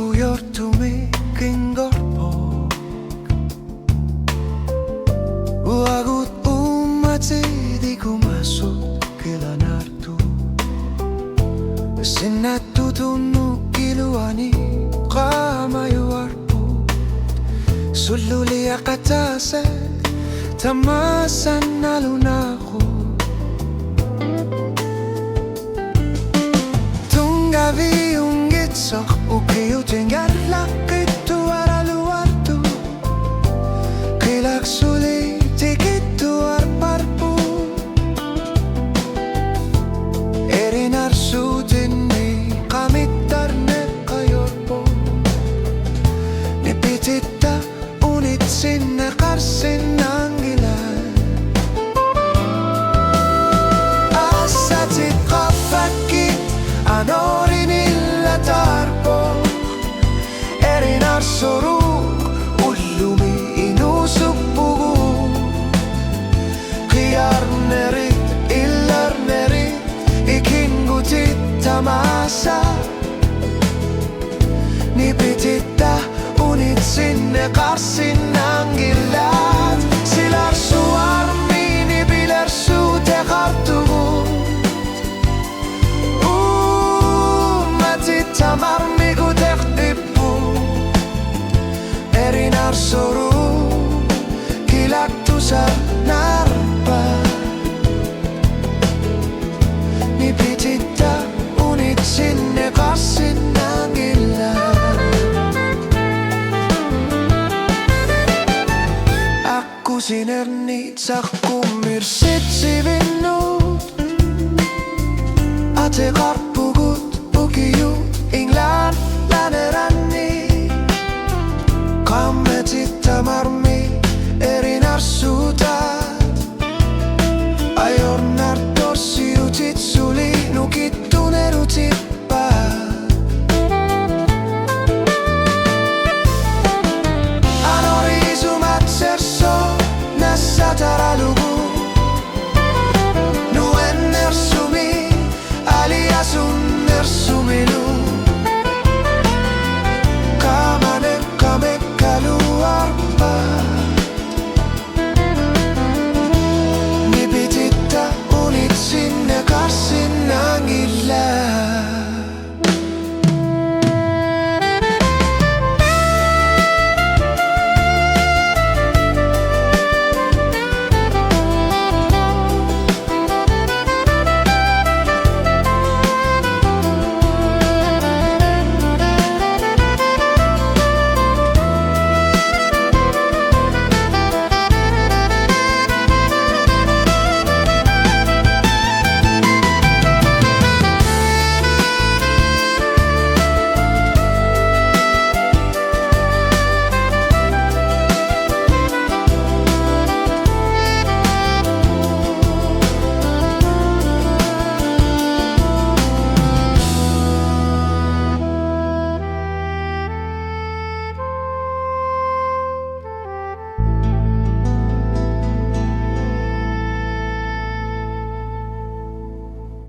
Buyur tumiking gorpok Wagut umati di ko masuk kilanartu Sinatutunog kiluani kamayo arpo Sululi akatase tamasan nalunako Tunggavi ungitsak ukiyo tinggal lakit tuwara luwartu Kilak suli tikit tuwar parpu Erinar sutin ni kamit darne kayorpo Nipitita unit sinakarsin ng ilan Asatit kapakit anorin illatarpo Erinar soruk ulumi inusukpugu Kiyar nerit illar nerit ikingutit tamasa Nipitita unit sinekarsin ng ilat Silar suarmi nibilar su tekartugu Tamar migutek ipu Erinar soru Kilak tusar narpa Nipitita unit sinekasin ng ilan Aku sinernit sakku